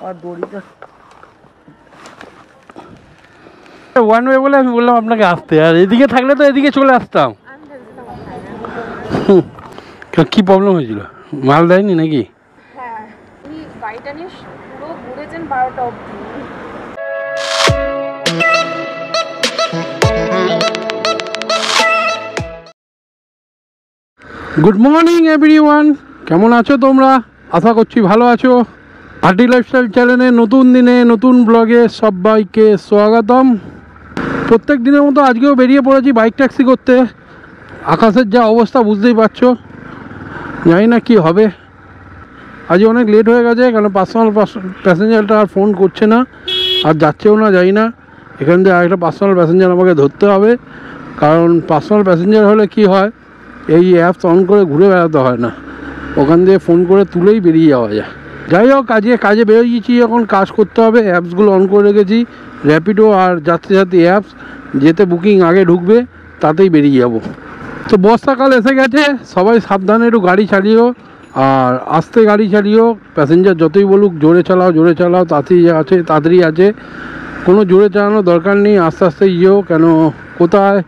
আর দড়িটা one way বলে আমি বললাম আপনাকে আসতে, আর এদিকে থাকলে তো এদিকে চলে আসতাম। কি প্রবলেম হয়েছিল? মাল দেয়নি নাকি? হ্যাঁ, উনি গাড়িটা নিয়ে পুরো ঘুরেছেন 12টা অবধি। গুড মর্নিং এভরিওয়ান, কেমন আছো তোমরা? আশা করছি ভালো আছো। হার্টি লাইফস্টাইল চ্যানেলে নতুন দিনে নতুন ব্লগে সবাইকে স্বাগতম। প্রত্যেক দিনের মতো আজকেও বেরিয়ে পড়েছি বাইক ট্যাক্সি করতে। আকাশের যা অবস্থা বুঝতেই পারছো, জানি না কি হবে। আজ অনেক লেট হয়ে গেছে, কারণ পার্সোনাল প্যাসেঞ্জারটা আর ফোন করছে না, আর যাচ্ছেও না, যাই না। এখান থেকে আরেকটা পার্সোনাল প্যাসেঞ্জার আমাকে ধরতে হবে, কারণ পার্সোনাল প্যাসেঞ্জার হলে কি হয়, এই অ্যাপস অন করে ঘুরে বেড়াতে হয় না, ওখান থেকে ফোন করে তুলেই বেরিয়ে যাওয়া যায়। যাই হোক, কাজে বেরিয়েছি, এখন কাজ করতে হবে। অ্যাপসগুলো অন করে রেখেছি, র্যাপিডো আর যাত্রী অ্যাপস, যেতে বুকিং আগে ঢুকবে তাতেই বেরিয়ে যাব। তো বর্ষাকাল এসে গেছে, সবাই সাবধানে একটু গাড়ি চালিও, আর আস্তে গাড়ি চালিও। প্যাসেঞ্জার যতই বলুক জোরে চালাও তাড়াতাড়ি আছে, কোনো জোরে চালানোর দরকার নেই, আস্তে আস্তে যেও। কেন কোথায়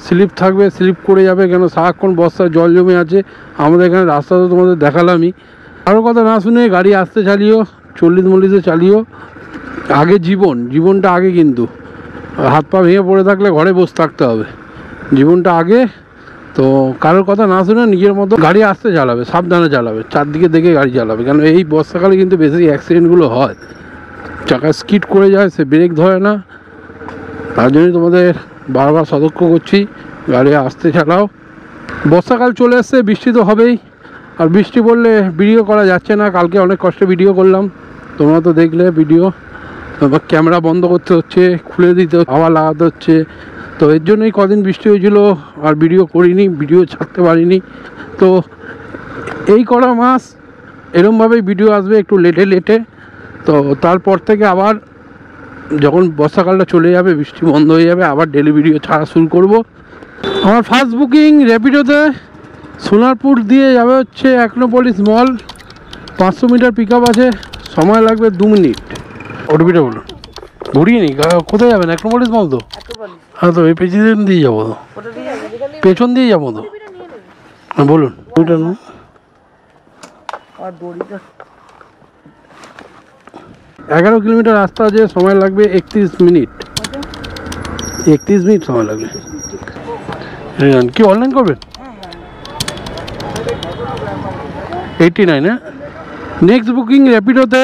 স্লিপ থাকবে, স্লিপ করে যাবে, কেন সারাক্ষণ বর্ষায় জল জমে আছে। আমাদের এখানে রাস্তা তো তোমাদের দেখালামই। আরও কথা না শুনে গাড়ি আস্তে চালিও, 40-40 চালিও। আগে জীবনটা আগে, কিন্তু হাত পা ভেঙে পড়ে থাকলে ঘরে বসে থাকতে হবে, জীবনটা আগে। তো কারোর কথা না শুনে নিজের মতো গাড়ি আস্তে চালাবে, সাবধানে চালাবে, চারদিকে দেখে গাড়ি চালাবে। কেন এই বর্ষাকালে কিন্তু বেশি অ্যাক্সিডেন্টগুলো হয়, চাকা স্কিড করে যায়, সে ব্রেক ধরে না। তার জন্যই তোমাদের বারবার সতর্ক করছি, গাড়ি আস্তে চালাও। বর্ষাকাল চলে এসছে, বৃষ্টি তো হবেই, আর বৃষ্টি পড়লে ভিডিও করা যাচ্ছে না। কালকে অনেক কষ্টে ভিডিও করলাম, তোমরা তো দেখলে ভিডিও। ক্যামেরা বন্ধ করতে হচ্ছে, খুলে দিতে আবার লাগাতে হচ্ছে। তো এর জন্যই কদিন বৃষ্টি হয়েছিল, আর ভিডিও করিনি, ভিডিও ছাড়তে পারিনি। তো এই কটা মাস এরমভাবেই ভিডিও আসবে, একটু লেটে। তো তারপর থেকে আবার যখন বর্ষাকালটা চলে যাবে, বৃষ্টি বন্ধ হয়ে যাবে, আবার ডেলি ভিডিও ছাড়া শুরু করব। আমার ফার্স্ট বুকিং র্যাপিডোতে সোনারপুর দিয়ে যাবে হচ্ছে Acropolis mall. 500 metre pick up আছে, সময় লাগবে 2 মিনিট। ওটিপিটা বলুন, ঘুরিয়ে নি। কোথায় যাবেন? অ্যাক্রোপলিস মল তো? হ্যাঁ, তো এই পেছন দিয়ে যাবো তো, পেছন দিয়ে যাবো তো। হ্যাঁ বলুন। ওইটা না, আর দড়িটা 11 কিলোমিটার রাস্তা আছে, সময় লাগবে 31 মিনিট। 31 মিনিট সময় লাগবে। কি অনলাইন করবেন? 89, হ্যাঁ। নেক্সট বুকিং র্যাপিডোতে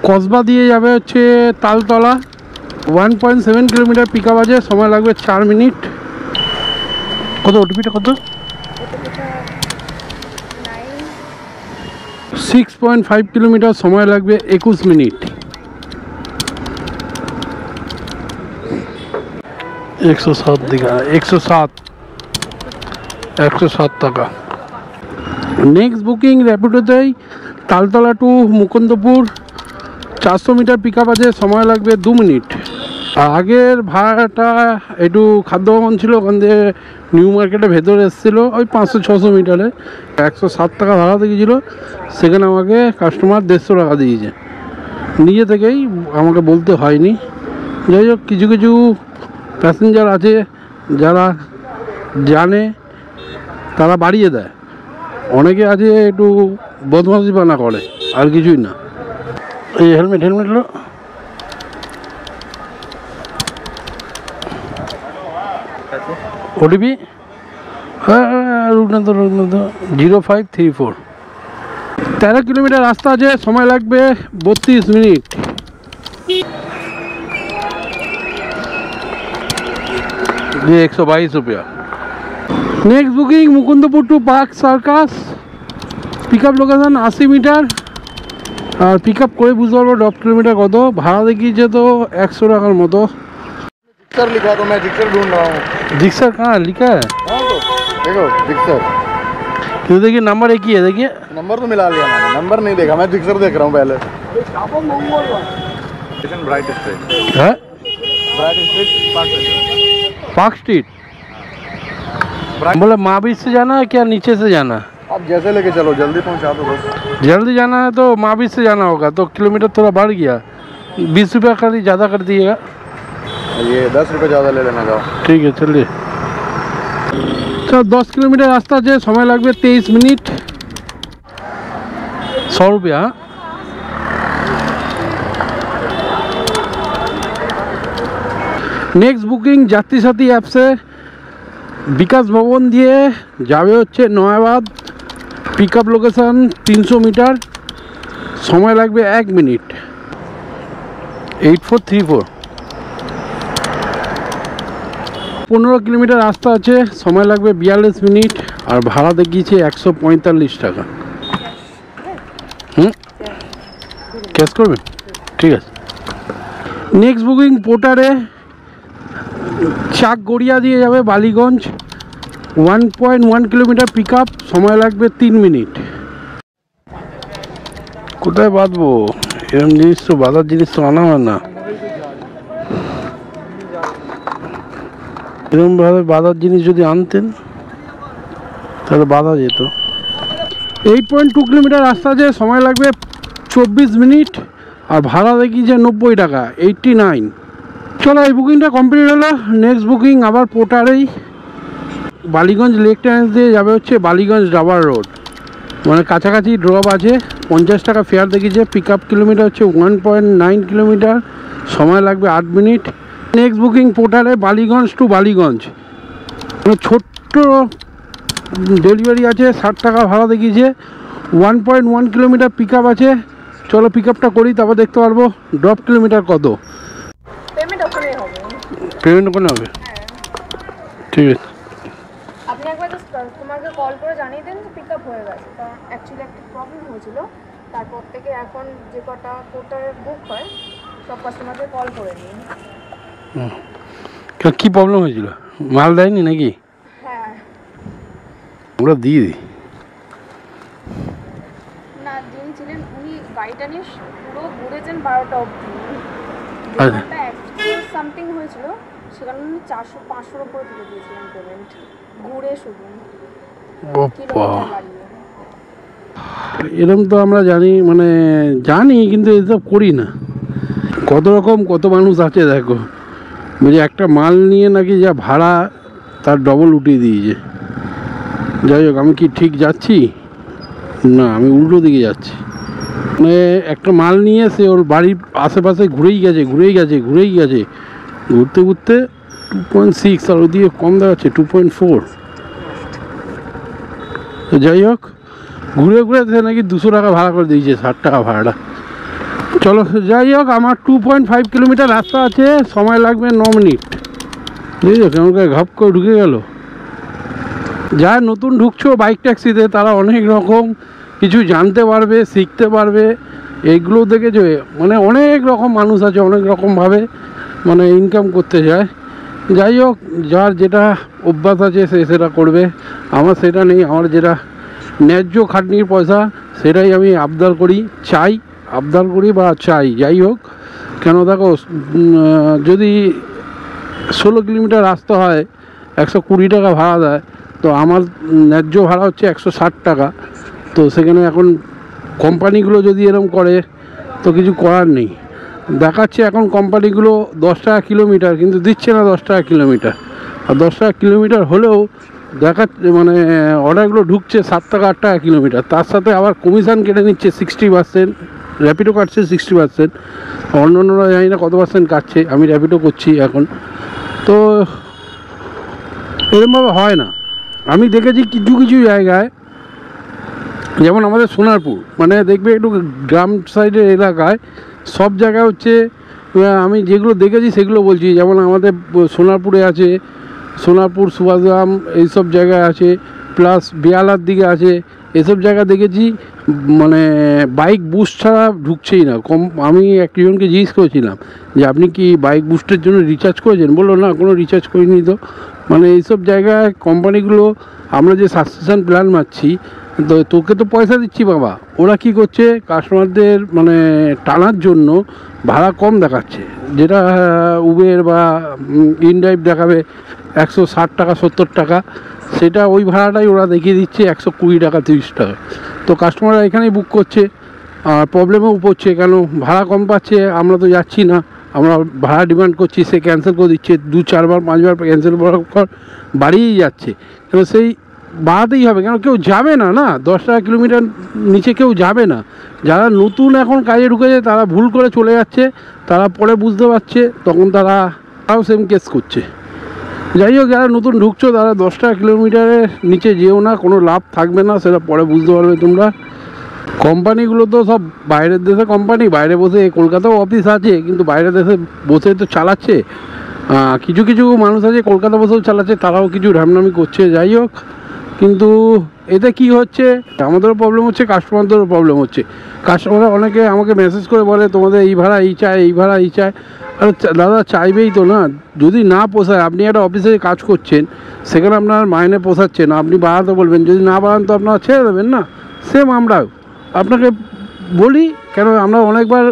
কসবা দিয়ে যাবে হচ্ছে তালতলা। 1.7 কিলোমিটার পিক আপ আছে, সময় লাগবে 4 মিনিট। কত ওটিপিটা কত? 6.5 কিলোমিটার, সময় লাগবে 21 মিনিট। 107 দিঘা, 107 টাকা। নেক্সট বুকিং র্যাপিডোতেই Taltala to Mukundapur, 400 metre pick up আছে, সময় লাগবে 2 মিনিট। আগের ভাড়াটা একটু খাদ্য ভবন ছিল, ওখান থেকে নিউ মার্কেটের ভেতরে এসেছিলো, ওই 500-600 মিটারে 107 টাকা ভাড়া দিয়েছিলো। সেখানে আমাকে কাস্টমার 150 টাকা দিয়েছে, নিজে থেকেই, আমাকে বলতে হয়নি। যাই হোক, কিছু কিছু প্যাসেঞ্জার আছে যারা জানে, তারা বাড়িয়ে দেয়। অনেকে আছে একটু বদমাশিপানা করে, আর কিছুই না। এই হেলমেট হলো ওটিপি। হ্যাঁ, রুগনাথ 0534। 13 কিলোমিটার রাস্তা আছে, সময় লাগবে 32 মিনিট। ये 122 रुपया। Next booking Mukundapur to Park Circus, pickup location 80 metre. और पिकअप করে বুঝতে পারবো 10 কিলোমিটার কত ভাড়া দেখিয়েছে, তো 100 টাকার মতো। जिक्सर लिखा, तो मैं जिक्सर ढूंढ रहा हूँ। जिक्सर कहाँ लिखा है? हाँ, तो देखो जिक्सर। क्यों? देखिए नंबर एक ही है, देखिए नंबर तो मिला लिया मैंने, नंबर नहीं देखा, मैं जिक्सर देख रहा हूँ पहले। ब्राइट स्ट्रीट है, ब्राइट स्ट्रीट पार्क स्ट्रीट। बोले महावीर से जाना है क्या, नीचे से जाना है? आप जैसे लेके चलो जल्दी पहुंचा दो बस। जल्दी जाना है तो महावीर से जाना होगा, तो किलोमीटर थोड़ा बढ़ गया, 20 रुपया कर ज़्यादा कर दिएगा। ये 10 रुपये ज़्यादा ले लेना जाओ। ठीक है चलिए। तो 10 किलोमीटर रास्ता है, समय लगभग 23 मिनट, 100 रुपया। नेक्स्ट बुकिंग যাত্রী সাথী অ্যাপসে বিকাশ ভবন দিয়ে যাবে হচ্ছে Nayabad, pick up location 300 metre, সময় লাগবে 1 মিনিট। 8434 15 কিলোমিটার রাস্তা আছে, সময় লাগবে 42 মিনিট, আর ভাড়া দেখিয়েছে 145 টাকা। ক্যাশ করবেন? ঠিক আছে। নেক্সট বুকিং পোর্টারে চাক গড়িয়া দিয়ে যাবে বালিগঞ্জ, 1.1 কিলোমিটার পিক আপ, সময় লাগবে 3 মিনিট। কোথায় বাঁধবো? এরকম জিনিস তো বাঁধার জিনিস তো আনা হয় না, এরকমভাবে বাঁধার জিনিস যদি আনতেন তাহলে বাঁধা যেত। 8.2 কিলোমিটার রাস্তা আছে, সময় লাগবে 24 মিনিট, আর ভাড়া দেখিয়েছে 90 টাকা, 89। চলো এই বুকিংটা কমপ্লিট হলো। নেক্সট বুকিং আবার পোর্টারেই বালিগঞ্জ লেক ট্যান্স দিয়ে যাবে হচ্ছে বালিগঞ্জ রাবার রোড, মানে কাছাকাছি ড্রপ আছে, 50 টাকা ফেয়ার দেখিয়েছে। পিক আপ কিলোমিটার হচ্ছে 1.9 কিলোমিটার, সময় লাগবে 8 মিনিট। নেক্সট বুকিং পোর্টারে বালিগঞ্জ টু বালিগঞ্জ, মানে ছোট্ট ডেলিভারি আছে, 60 টাকা ভাড়া দেখিয়েছে, 1.1 কিলোমিটার পিক আপ আছে। চলো পিক আপটা করি, তারপর দেখতে পারবো ড্রপ কিলোমিটার কত। পেমেন্ট ওখানেই হবে। পেমেন্ট ওখানে হবে? ঠিক আছে। আপনি একবার জাস্ট তোমাকে কল করে জানিয়ে দেন যে পিক আপ হয়ে গেছে, কারণ অ্যাকচুয়ালি একটা প্রবলেম হয়েছিল, তারপর থেকে এখন যে কটা পোর্টারে বুক হয় সব কাস্টমারকে কল করে নিন। কী প্রবলেম হয়েছিল? মাল দেয়নি নাকি? হ্যাঁ আমরা দিয়ে দিই না, যিনি ছিলেন উনি গাড়িটা নিয়ে পুরো ঘুরেছেন 12টা অবধি, আচ্ছা। সামথিং হয়েছিল, সেখানে উনি 400-500 উপরে তুলে দিয়েছিলেন পেমেন্ট ঘুরে শুধু কিলোমিটার বাড়িয়ে। এরকম তো আমরা জানি, মানে জানি কিন্তু এসব করি না। কত রকম কত মানুষ আছে দেখো, বলছি একটা মাল নিয়ে নাকি যা ভাড়া তার ডবল উঠিয়ে দিয়েছে। যাই হোক, আমি কি ঠিক যাচ্ছি? না, আমি উল্টো দিকে যাচ্ছি। মানে একটা মাল নিয়ে সে ওর বাড়ির আশেপাশে ঘুরেই গেছে ঘুরতে ঘুরতে 2.6, আর ওদিকে কম দেখাচ্ছে 2.4। তো যাই হোক, ঘুরে সে নাকি 200 টাকা ভাড়া করে দিয়েছে, 60 টাকা ভাড়াটা। চলো যাই হোক, আমার 2.5 কিলোমিটার রাস্তা আছে, সময় লাগবে 9 মিনিট। বুঝছো কেমন করে ঘাপ করে ঢুকে গেল। যারা নতুন ঢুকছো বাইক ট্যাক্সিতে, তারা অনেক রকম কিছু জানতে পারবে, শিখতে পারবে। এইগুলো দেখেছো, মানে অনেক রকম মানুষ আছে, অনেক রকমভাবে মানে ইনকাম করতে যায়। যাই হোক, যার যেটা অভ্যাস আছে সে সেটা করবে, আমার সেটা নেই। আমার যেটা ন্যায্য খাটনির পয়সা সেটাই আমি আবদার করি, চাই। যাই হোক, কেন দেখো, যদি 16 কিলোমিটার রাস্তা হয়, 120 টাকা ভাড়া দেয়, তো আমার ন্যায্য ভাড়া হচ্ছে 160 টাকা। তো সেখানে এখন কোম্পানিগুলো যদি এরকম করে তো কিছু করার নেই। দেখাচ্ছে এখন কোম্পানিগুলো 10 টাকা কিলোমিটার, কিন্তু দিচ্ছে না 10 টাকা কিলোমিটার। আর 10 টাকা কিলোমিটার হলেও দেখাচ্ছে, মানে অর্ডারগুলো ঢুকছে 7 টাকা 8 টাকা কিলোমিটার, তার সাথে আবার কমিশন কেটে নিচ্ছে 60%, র্যাপিডো কাটছে 60%, অন্যান্যরা জানি না কত পার্সেন্ট কাটছে। আমি র্যাপিডো করছি এখন, তো এরকমভাবে হয় না। আমি দেখেছি কিছু জায়গায়, যেমন আমাদের সোনারপুর, মানে দেখবে একটু গ্রাম সাইডের এলাকায়, সব জায়গায় হচ্ছে, আমি যেগুলো দেখেছি সেগুলো বলছি। যেমন আমাদের সোনারপুরে আছে, সোনারপুর সুভাষগ্রাম এইসব জায়গায় আছে, প্লাস বেয়ালার দিকে আছে। এসব জায়গা দেখেছি মানে বাইক বুস্ট ছাড়া ঢুকছেই না। আমি একজনকে জিজ্ঞেস করেছিলাম যে আপনি কি বাইক বুস্টের জন্য রিচার্জ করেছেন? বললো না, কোনো রিচার্জ করিনি। তো মানে এইসব জায়গায় কোম্পানিগুলো, আমরা যে সাবস্ক্রিপশন প্ল্যান মারছি, তো তোকে তো পয়সা দিচ্ছি বাবা, ওরা কি করছে, কাস্টমারদের মানে টানার জন্য ভাড়া কম দেখাচ্ছে, যেটা উবের বা ইনড্রাইভ দেখাবে 160 টাকা 70 টাকা, সেটা ওই ভাড়াটাই ওরা দেখিয়ে দিচ্ছে 120 টাকা 30 টাকা। তো কাস্টমাররা এখানেই বুক করছে আর প্রবলেমেও পড়ছে, কেন ভাড়া কম পাচ্ছে, আমরা তো যাচ্ছি না, আমরা ভাড়া ডিমান্ড করছি, সে ক্যান্সেল করে দিচ্ছে, 2-4 বার 5 বার ক্যান্সেল করার পর বাড়িয়েই যাচ্ছে। কেন সেই বাড়াতেই হবে, কেন কেউ যাবে না, না 10 টাকা কিলোমিটার নিচে কেউ যাবে না। যারা নতুন এখন কাজে ঢুকেছে তারা ভুল করে চলে যাচ্ছে, তারা পরে বুঝতে পারছে, তখন তারাও সেম কেস করছে। যাই হোক, যারা নতুন ঢুকছো তারা 10 টাকা কিলোমিটারের নিচে যেও না, কোনো লাভ থাকবে না, সেটা পরে বুঝতে পারবে তোমরা। কোম্পানিগুলো তো সব বাইরের দেশে কোম্পানি, বাইরে বসে, কলকাতাও অফিস আছে কিন্তু বাইরের দেশে বসে তো চালাচ্ছে। কিছু কিছু মানুষ আছে কলকাতা বসেও চালাচ্ছে, তারাও কিছু ঢ্যামনামি করছে। যাই হোক, কিন্তু এতে কি হচ্ছে, আমাদেরও প্রবলেম হচ্ছে, কাস্টমারদেরও প্রবলেম হচ্ছে। কাস্টমাররা অনেকে আমাকে মেসেজ করে বলে তোমাদের এই ভাড়া এই চাই, এই ভাড়া এই চাই। আরে দাদা, চাইবেই তো না, যদি না পোষায়, আপনি একটা অফিসে কাজ করছেন, সেখানে আপনার মাইনে পোষাচ্ছে না, আপনি বাড়াতে বলবেন, যদি না বাড়ান তো আপনারা ছেড়ে দেবেন না। সেম আমরাও আপনাকে বলি, কেন আমরা অনেকবার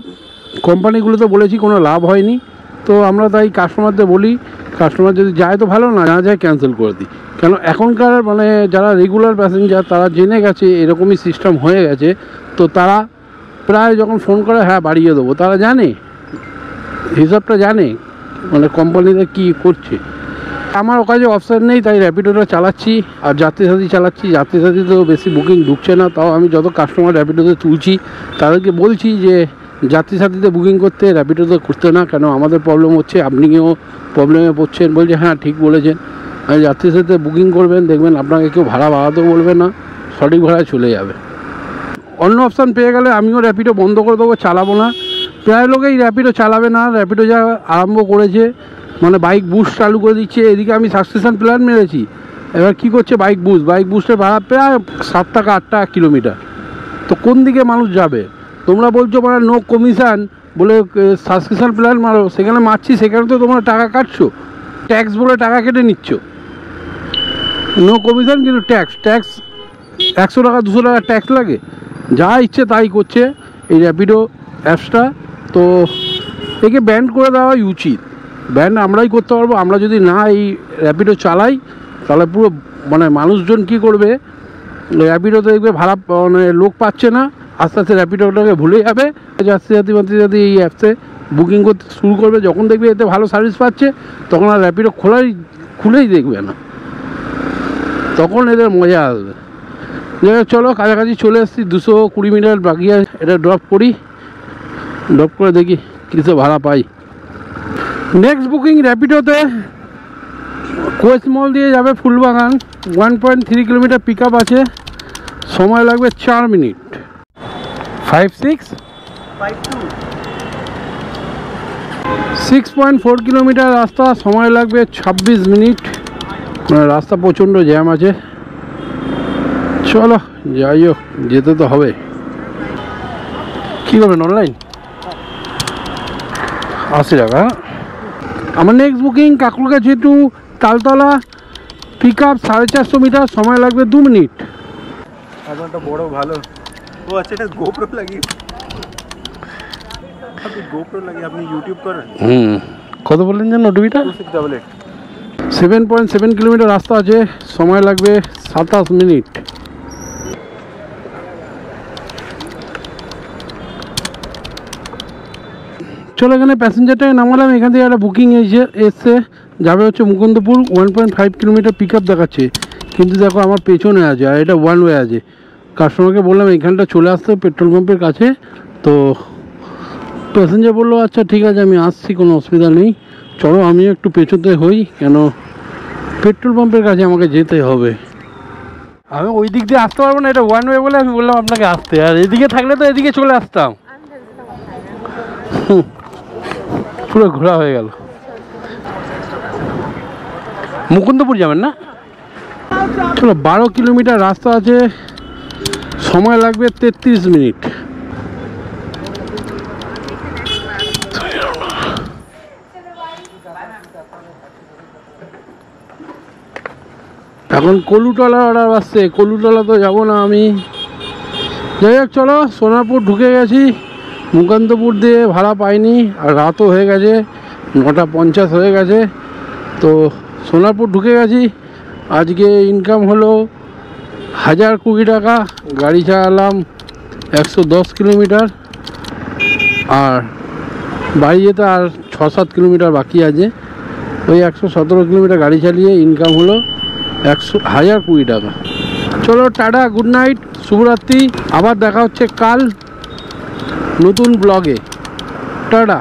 কোম্পানিগুলোতে বলেছি, কোনো লাভ হয়নি, তো আমরা তাই কাস্টমারদের বলি, কাস্টমার যদি যায় তো ভালো, না যায় ক্যান্সেল করে দিই। কেন এখনকার মানে যারা রেগুলার প্যাসেঞ্জার তারা জেনে গেছে এরকমই সিস্টেম হয়ে গেছে, তো তারা প্রায় যখন ফোন করে হ্যাঁ বাড়িয়ে দেবো, তারা জানে, হিসাবটা জানে, মানে কোম্পানিতে কী করছে। আমার কাছে অপশান নেই, তাই র্যাপিডোটা চালাচ্ছি আর যাত্রী সাথী চালাচ্ছি। যাত্রী সাথী তো বেশি বুকিং ঢুকছে না, তাও আমি যত কাস্টমার র্যাপিডোতে তুলছি তাদেরকে বলছি যে যাত্রী সাথীতে বুকিং করতে, র্যাপিডোতে করতে না, কেন আমাদের প্রবলেম হচ্ছে, আপনিও প্রবলেমে পড়ছেন। বলছে হ্যাঁ ঠিক বলেছেন, যাত্রী সাথীতে বুকিং করবেন, দেখবেন আপনাকে কেউ ভাড়া বাড়াতেও বলবে না, সঠিক ভাড়ায় চলে যাবে। অন্য অপশান পেয়ে গেলে আমিও র্যাপিডো বন্ধ করে দেবো, চালাবো না। প্রায় লোকেই র্যাপিডো চালাবে না, র্যাপিডো যা আরম্ভ করেছে, মানে বাইক বুস্ট চালু করে দিচ্ছে। এদিকে আমি সাবস্ক্রিপশন প্ল্যান মেরেছি, এবার কি করছে, বাইক বুস্টের ভাড়া প্রায় 7 টাকা 8 টাকা কিলোমিটার। তো কোন দিকে মানুষ যাবে? তোমরা বলছো মানে নো কমিশন বলে সাবস্ক্রিপশন প্ল্যান মারো, সেখানে মারছি, সেখানে তো তোমরা টাকা কাটছো, ট্যাক্স বলে টাকা কেটে নিচ্ছ। নো কমিশন কিন্তু ট্যাক্স 100 টাকা 200 টাকা ট্যাক্স লাগে, যা ইচ্ছে তাই করছে এই র্যাপিডো অ্যাপসটা। তো একে ব্যান করে দেওয়াই উচিত, ব্যান আমরাই করতে পারবো। আমরা যদি না এই র্যাপিডো চালাই তাহলে পুরো মানে মানুষজন কি করবে, র্যাপিডোতে দেখবে ভাড়া মানে লোক পাচ্ছে না, আস্তে আস্তে র্যাপিডোটাকে ভুলে যাবে। যাত্রী যদি এই অ্যাপসে বুকিং করতে শুরু করবে, যখন দেখবে এতে ভালো সার্ভিস পাচ্ছে, তখন আর র্যাপিডো খুলেই দেখবে না, তখন এদের মজা আসবে। যাই হোক, চলো কাছাকাছি চলে এসেছি, 220 মিটার বাকি আছে, এটা ড্রপ করি, ড্রপ করে দেখি কিছু ভাড়া পাই। নেক্সট বুকিং র্যাপিডোতে কোয়েস মল দিয়ে যাবে ফুলবাগান, 1.3 কিলোমিটার পিক আপ আছে, সময় লাগবে 4 মিনিট। 6.4 কিলোমিটার রাস্তা, সময় লাগবে 26 মিনিট, মানে রাস্তা প্রচণ্ড জ্যাম আছে। চলো যাই হোক, যেতে তো হবে। কী করবেন, অনলাইন 80 টাকা। আমার next booking Kankurgachi to Taltala, pick up 450 metre, সময় লাগবে 2 মিনিট। একটা বড় ভালো ও আচ্ছা, এটা গোপ্রো লাগিয়ে, আপনি গোপ্রো লাগিয়ে আপনি ইউটিউব করেন? কত বললেন যেন ওটিভিটা? 2688। 7.7 কিলোমিটার রাস্তা আছে, সময় লাগবে 27 মিনিট। চলো এখানে প্যাসেঞ্জারটাকে নামালাম, এখান থেকে একটা বুকিং এসছে, যাবে হচ্ছে মুকুন্দপুর, 1.5 কিলোমিটার পিক আপ দেখাচ্ছে, কিন্তু দেখো আমার পেছনে আছে আর এটা ওয়ান ওয়ে আছে। কাস্টমারকে বললাম এইখানটা চলে আসতে পেট্রোল পাম্পের কাছে, তো প্যাসেঞ্জার বললো আচ্ছা ঠিক আছে আমি আসছি, কোনো অসুবিধা নেই, চলো আমিও একটু পেছনে হই, কেন পেট্রোল পাম্পের কাছে আমাকে যেতে হবে। আমি ওই দিক দিয়ে আসতে পারবো না, এটা ওয়ান ওয়ে বলে আমি বললাম আপনাকে আসতে, আর এদিকে থাকলে তো এদিকে চলে আসতাম। পুরো ঘোরা হয়ে গেল। মুকুন্দপুর যাবেন না? চলো 12 কিলোমিটার রাস্তা আছে, সময় লাগবে 33 মিনিট। এখন কলুটলা অর্ডার আসছে, কলুটলা তো যাবো না আমি। যাই হোক চলো, সোনারপুর ঢুকে গেছি, মুকুন্দপুর দিয়ে ভাড়া পাইনি, আর রাতও হয়ে গেছে, 9:50 হয়ে গেছে, তো সোনারপুর ঢুকে গেছি। আজকে ইনকাম হলো 1020 টাকা। গাড়ি চালালাম 110 কিলোমিটার, আর বাড়ি যেতে আর 6-7 কিলোমিটার বাকি আছে। ওই 117 কিলোমিটার গাড়ি চালিয়ে ইনকাম হলো 1020 টাকা। চলো টাটা, গুড নাইট, শুভরাত্রি। আবার দেখা হচ্ছে কাল নতুন ব্লগে। টাটা।